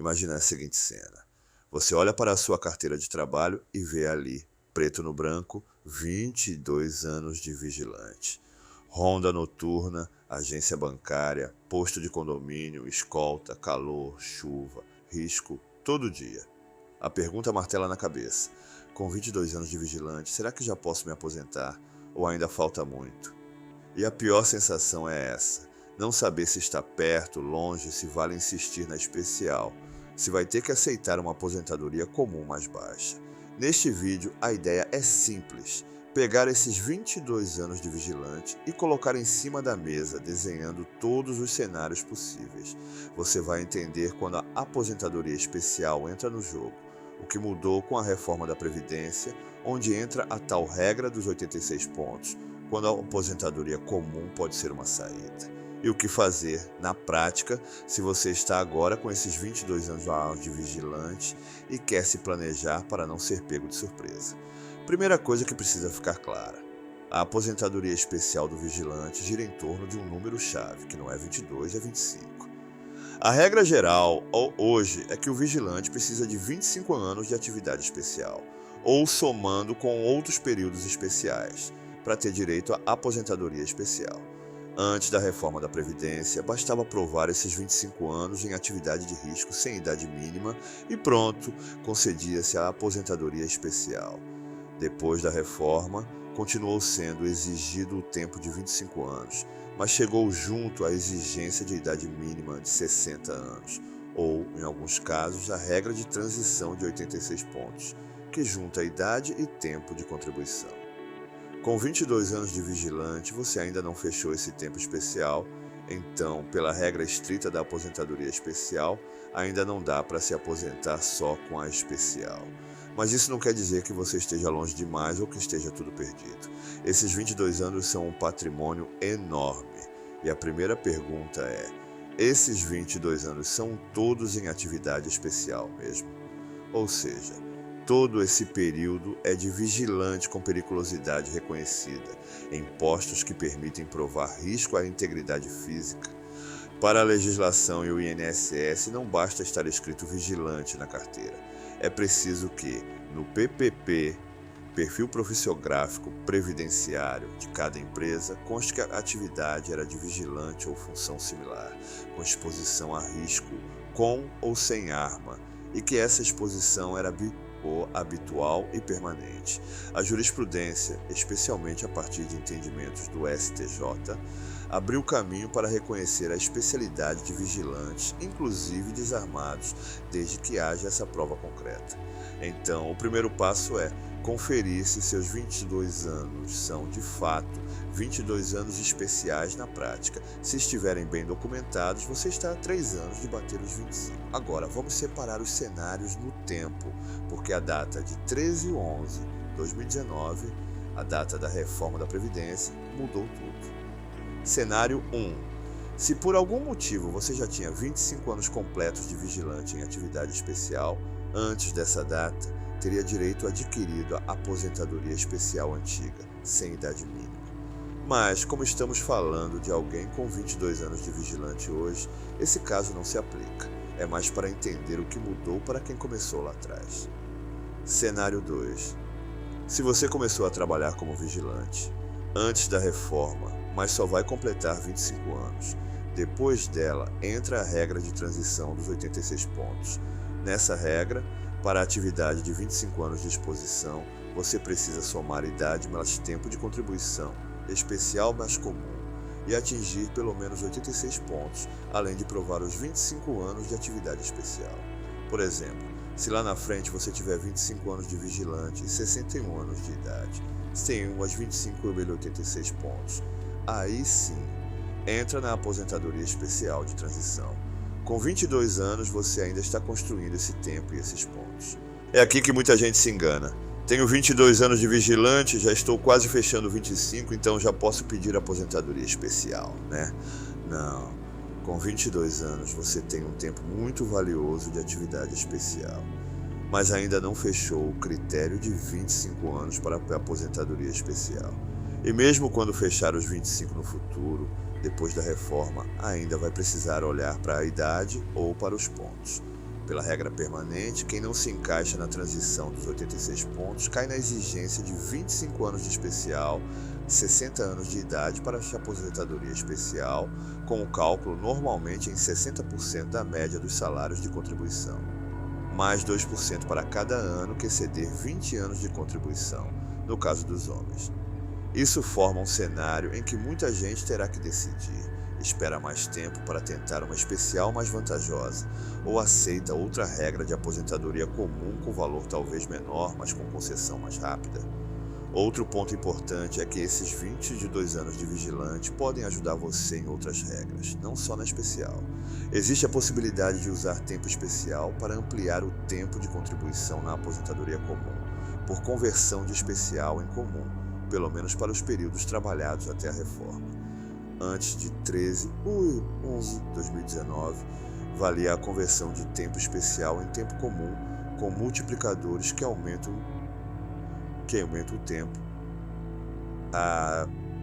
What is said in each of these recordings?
Imagina a seguinte cena. Você olha para a sua carteira de trabalho e vê ali, preto no branco, 22 anos de vigilante. Ronda noturna, agência bancária, posto de condomínio, escolta, calor, chuva, risco, todo dia. A pergunta martela na cabeça. Com 22 anos de vigilante, será que já posso me aposentar? Ou ainda falta muito? E a pior sensação é essa. Não saber se está perto, longe, se vale insistir na especial. Se vai ter que aceitar uma aposentadoria comum mais baixa. Neste vídeo, a ideia é simples. Pegar esses 22 anos de vigilante e colocar em cima da mesa, desenhando todos os cenários possíveis. Você vai entender quando a aposentadoria especial entra no jogo, o que mudou com a reforma da Previdência, onde entra a tal regra dos 86 pontos, quando a aposentadoria comum pode ser uma saída. E o que fazer, na prática, se você está agora com esses 22 anos de vigilante e quer se planejar para não ser pego de surpresa. Primeira coisa que precisa ficar clara. A aposentadoria especial do vigilante gira em torno de um número-chave, que não é 22, é 25. A regra geral, hoje, é que o vigilante precisa de 25 anos de atividade especial, ou somando com outros períodos especiais, para ter direito à aposentadoria especial. Antes da reforma da Previdência, bastava provar esses 25 anos em atividade de risco sem idade mínima e pronto, concedia-se a aposentadoria especial. Depois da reforma, continuou sendo exigido o tempo de 25 anos, mas chegou junto à exigência de idade mínima de 60 anos, ou, em alguns casos, a regra de transição de 86 pontos, que junta a idade e tempo de contribuição. Com 22 anos de vigilante, você ainda não fechou esse tempo especial, então, pela regra estrita da aposentadoria especial, ainda não dá para se aposentar só com a especial. Mas isso não quer dizer que você esteja longe demais ou que esteja tudo perdido. Esses 22 anos são um patrimônio enorme. E a primeira pergunta é: esses 22 anos são todos em atividade especial mesmo? Ou seja, todo esse período é de vigilante com periculosidade reconhecida, em postos que permitem provar risco à integridade física. Para a legislação e o INSS, não basta estar escrito vigilante na carteira. É preciso que, no PPP, perfil profissiográfico previdenciário de cada empresa, conste que a atividade era de vigilante ou função similar, com exposição a risco, com ou sem arma, e que essa exposição era habitual e permanente. A jurisprudência, especialmente a partir de entendimentos do STJ, abriu caminho para reconhecer a especialidade de vigilantes, inclusive desarmados, desde que haja essa prova concreta. Então, o primeiro passo é conferir se seus 22 anos são, de fato, 22 anos especiais na prática. Se estiverem bem documentados, você está a 3 anos de bater os 25. Agora, vamos separar os cenários no tempo, porque a data de 13/11/2019, a data da reforma da Previdência, mudou tudo. Cenário 1. Se por algum motivo você já tinha 25 anos completos de vigilante em atividade especial, antes dessa data, teria direito adquirido a aposentadoria especial antiga, sem idade mínima. Mas, como estamos falando de alguém com 22 anos de vigilante hoje, esse caso não se aplica. É mais para entender o que mudou para quem começou lá atrás. Cenário 2. Se você começou a trabalhar como vigilante antes da reforma, mas só vai completar 25 anos. Depois dela, entra a regra de transição dos 86 pontos. Nessa regra, para a atividade de 25 anos de exposição, você precisa somar idade mais tempo de contribuição, especial mais comum, e atingir pelo menos 86 pontos, além de provar os 25 anos de atividade especial. Por exemplo, se lá na frente você tiver 25 anos de vigilante e 61 anos de idade, sem umas 25,86 pontos, aí sim, entra na aposentadoria especial de transição. Com 22 anos, você ainda está construindo esse tempo e esses pontos. É aqui que muita gente se engana. Tenho 22 anos de vigilante, já estou quase fechando 25, então já posso pedir aposentadoria especial, né? Não. Com 22 anos, você tem um tempo muito valioso de atividade especial, mas ainda não fechou o critério de 25 anos para a aposentadoria especial. E mesmo quando fechar os 25 no futuro, depois da reforma, ainda vai precisar olhar para a idade ou para os pontos. Pela regra permanente, quem não se encaixa na transição dos 86 pontos cai na exigência de 25 anos de especial, 60 anos de idade para a aposentadoria especial, com o cálculo normalmente em 60% da média dos salários de contribuição, mais 2% para cada ano que exceder 20 anos de contribuição, no caso dos homens. Isso forma um cenário em que muita gente terá que decidir: espera mais tempo para tentar uma especial mais vantajosa, ou aceita outra regra de aposentadoria comum com valor talvez menor, mas com concessão mais rápida. Outro ponto importante é que esses 22 anos de vigilante podem ajudar você em outras regras, não só na especial. Existe a possibilidade de usar tempo especial para ampliar o tempo de contribuição na aposentadoria comum, por conversão de especial em comum, pelo menos para os períodos trabalhados até a reforma. Antes de 13/11/2019, valia a conversão de tempo especial em tempo comum com multiplicadores que aumentam o tempo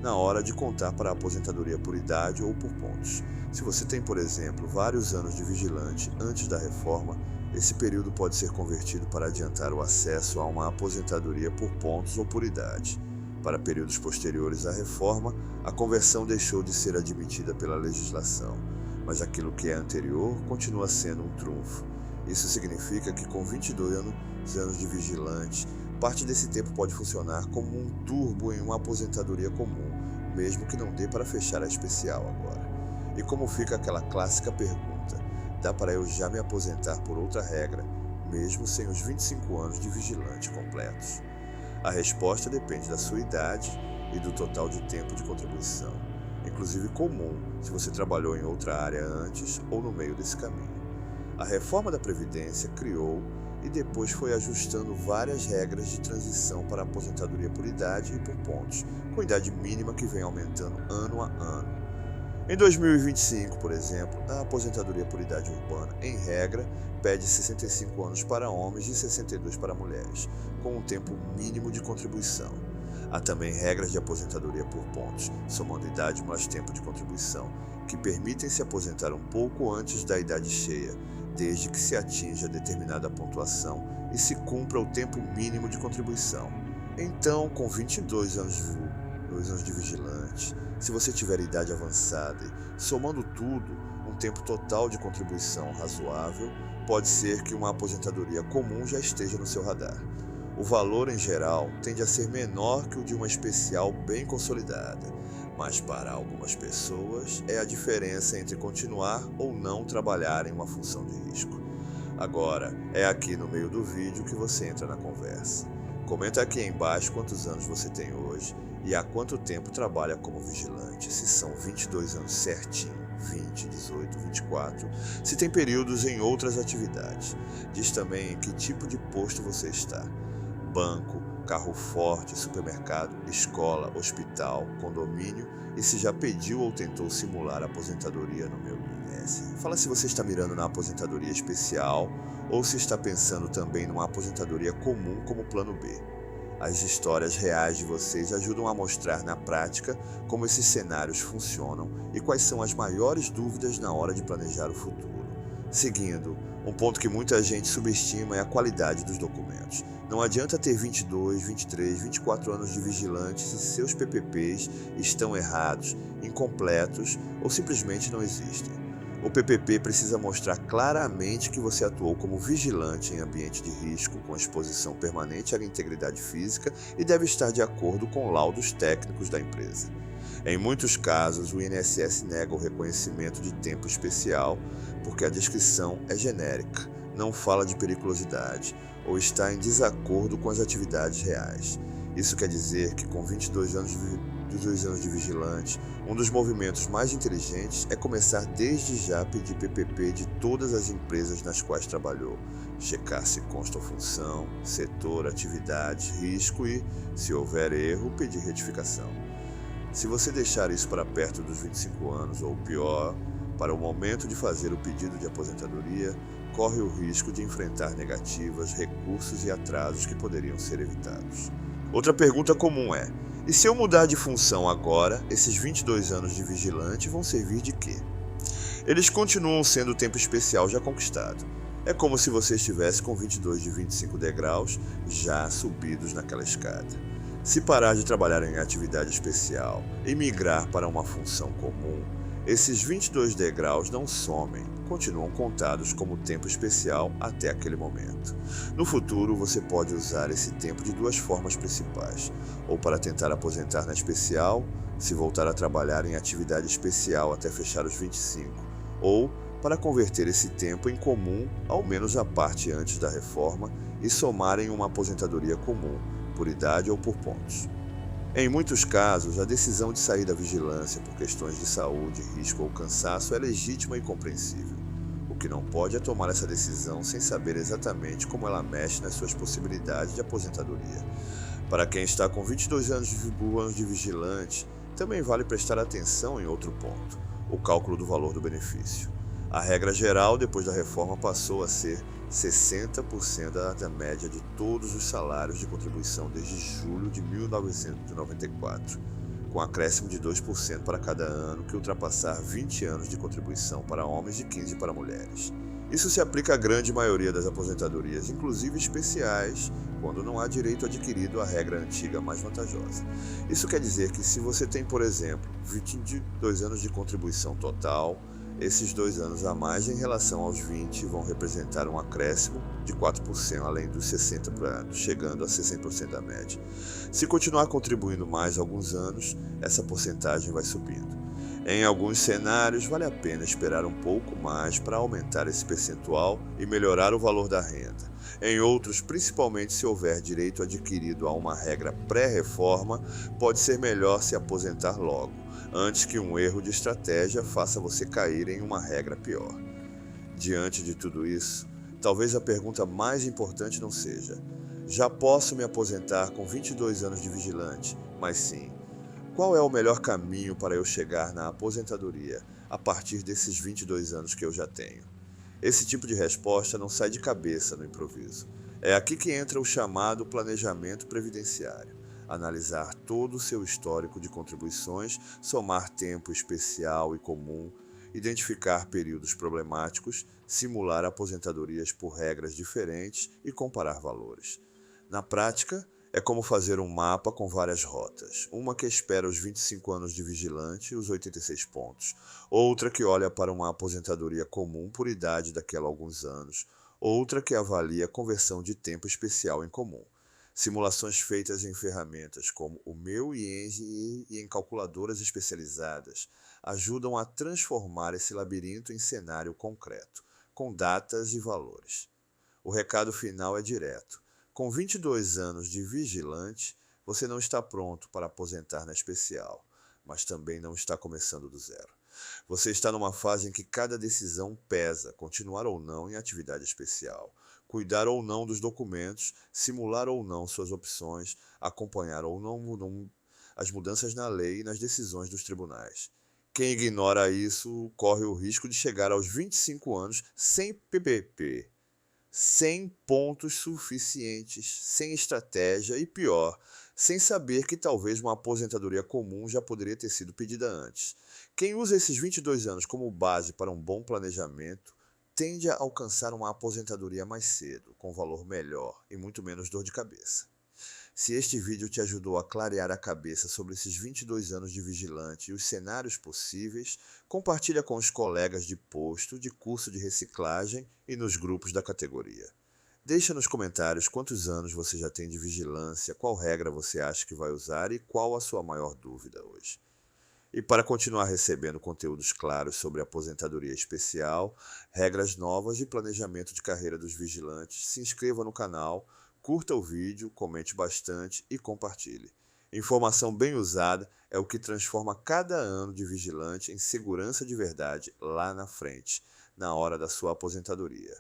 na hora de contar para a aposentadoria por idade ou por pontos. Se você tem, por exemplo, vários anos de vigilante antes da reforma, esse período pode ser convertido para adiantar o acesso a uma aposentadoria por pontos ou por idade. Para períodos posteriores à reforma, a conversão deixou de ser admitida pela legislação, mas aquilo que é anterior continua sendo um trunfo. Isso significa que com 22 anos de vigilante, parte desse tempo pode funcionar como um turbo em uma aposentadoria comum, mesmo que não dê para fechar a especial agora. E como fica aquela clássica pergunta: dá para eu já me aposentar por outra regra, mesmo sem os 25 anos de vigilante completos? A resposta depende da sua idade e do total de tempo de contribuição, inclusive comum se você trabalhou em outra área antes ou no meio desse caminho. A reforma da Previdência criou e depois foi ajustando várias regras de transição para a aposentadoria por idade e por pontos, com idade mínima que vem aumentando ano a ano. Em 2025, por exemplo, a aposentadoria por idade urbana, em regra, pede 65 anos para homens e 62 para mulheres, com um tempo mínimo de contribuição. Há também regras de aposentadoria por pontos, somando idade mais tempo de contribuição, que permitem se aposentar um pouco antes da idade cheia, desde que se atinja determinada pontuação e se cumpra o tempo mínimo de contribuição. Então, com 22 anos de vigilante, se você tiver idade avançada e, somando tudo, um tempo total de contribuição razoável, pode ser que uma aposentadoria comum já esteja no seu radar. O valor, em geral, tende a ser menor que o de uma especial bem consolidada, mas para algumas pessoas é a diferença entre continuar ou não trabalhar em uma função de risco. Agora, é aqui no meio do vídeo que você entra na conversa. Comenta aqui embaixo quantos anos você tem hoje e há quanto tempo trabalha como vigilante, se são 22 anos certinho, 20, 18, 24, se tem períodos em outras atividades. Diz também em que tipo de posto você está: banco, carro forte, supermercado, escola, hospital, condomínio, e se já pediu ou tentou simular a aposentadoria no meu INSS. Fala se você está mirando na aposentadoria especial ou se está pensando também numa aposentadoria comum como plano B. As histórias reais de vocês ajudam a mostrar na prática como esses cenários funcionam e quais são as maiores dúvidas na hora de planejar o futuro. Seguindo, um ponto que muita gente subestima é a qualidade dos documentos. Não adianta ter 22, 23, 24 anos de vigilante se seus PPPs estão errados, incompletos ou simplesmente não existem. O PPP precisa mostrar claramente que você atuou como vigilante em ambiente de risco com exposição permanente à integridade física e deve estar de acordo com laudos técnicos da empresa. Em muitos casos, o INSS nega o reconhecimento de tempo especial porque a descrição é genérica, não fala de periculosidade ou está em desacordo com as atividades reais. Isso quer dizer que com 22 anos de vigilante, um dos movimentos mais inteligentes é começar desde já a pedir PPP de todas as empresas nas quais trabalhou, checar se consta função, setor, atividade, risco e, se houver erro, pedir retificação. Se você deixar isso para perto dos 25 anos ou pior, para o momento de fazer o pedido de aposentadoria, corre o risco de enfrentar negativas, recursos e atrasos que poderiam ser evitados. Outra pergunta comum é: e se eu mudar de função agora, esses 22 anos de vigilante vão servir de quê? Eles continuam sendo o tempo especial já conquistado. É como se você estivesse com 22 de 25 degraus já subidos naquela escada. Se parar de trabalhar em atividade especial e migrar para uma função comum, esses 22 degraus não somem, continuam contados como tempo especial até aquele momento. No futuro, você pode usar esse tempo de duas formas principais: ou para tentar aposentar na especial, se voltar a trabalhar em atividade especial até fechar os 25, ou para converter esse tempo em comum, ao menos a parte antes da reforma, e somar em uma aposentadoria comum, por idade ou por pontos. Em muitos casos, a decisão de sair da vigilância por questões de saúde, risco ou cansaço é legítima e compreensível. O que não pode é tomar essa decisão sem saber exatamente como ela mexe nas suas possibilidades de aposentadoria. Para quem está com 22 anos de vigilante, também vale prestar atenção em outro ponto: o cálculo do valor do benefício. A regra geral, depois da reforma, passou a ser 60% da média de todos os salários de contribuição desde julho de 1994, com acréscimo de 2% para cada ano que ultrapassar 20 anos de contribuição para homens e 15 para mulheres. Isso se aplica à grande maioria das aposentadorias, inclusive especiais, quando não há direito adquirido à regra antiga mais vantajosa. Isso quer dizer que se você tem, por exemplo, 22 anos de contribuição total, esses 2 anos a mais em relação aos 20 vão representar um acréscimo de 4%, além dos 60%, chegando a 60% da média. Se continuar contribuindo mais alguns anos, essa porcentagem vai subindo. Em alguns cenários, vale a pena esperar um pouco mais para aumentar esse percentual e melhorar o valor da renda. Em outros, principalmente se houver direito adquirido a uma regra pré-reforma, pode ser melhor se aposentar logo, antes que um erro de estratégia faça você cair em uma regra pior. Diante de tudo isso, talvez a pergunta mais importante não seja: já posso me aposentar com 22 anos de vigilante? Mas sim: qual é o melhor caminho para eu chegar na aposentadoria a partir desses 22 anos que eu já tenho? Esse tipo de resposta não sai de cabeça no improviso. É aqui que entra o chamado planejamento previdenciário. Analisar todo o seu histórico de contribuições, somar tempo especial e comum, identificar períodos problemáticos, simular aposentadorias por regras diferentes e comparar valores. Na prática, é como fazer um mapa com várias rotas. Uma que espera os 25 anos de vigilante e os 86 pontos. Outra que olha para uma aposentadoria comum por idade daquela alguns anos. Outra que avalia a conversão de tempo especial em comum. Simulações feitas em ferramentas como o meu e em calculadoras especializadas ajudam a transformar esse labirinto em cenário concreto, com datas e valores. O recado final é direto: com 22 anos de vigilante, você não está pronto para aposentar na especial, mas também não está começando do zero. Você está numa fase em que cada decisão pesa: continuar ou não em atividade especial, cuidar ou não dos documentos, simular ou não suas opções, acompanhar ou não as mudanças na lei e nas decisões dos tribunais. Quem ignora isso corre o risco de chegar aos 25 anos sem PPP, sem pontos suficientes, sem estratégia e, pior, sem saber que talvez uma aposentadoria comum já poderia ter sido pedida antes. Quem usa esses 22 anos como base para um bom planejamento tende a alcançar uma aposentadoria mais cedo, com valor melhor e muito menos dor de cabeça. Se este vídeo te ajudou a clarear a cabeça sobre esses 22 anos de vigilante e os cenários possíveis, compartilha com os colegas de posto, de curso de reciclagem e nos grupos da categoria. Deixa nos comentários quantos anos você já tem de vigilância, qual regra você acha que vai usar e qual a sua maior dúvida hoje. E para continuar recebendo conteúdos claros sobre aposentadoria especial, regras novas e planejamento de carreira dos vigilantes, se inscreva no canal, curta o vídeo, comente bastante e compartilhe. Informação bem usada é o que transforma cada ano de vigilante em segurança de verdade lá na frente, na hora da sua aposentadoria.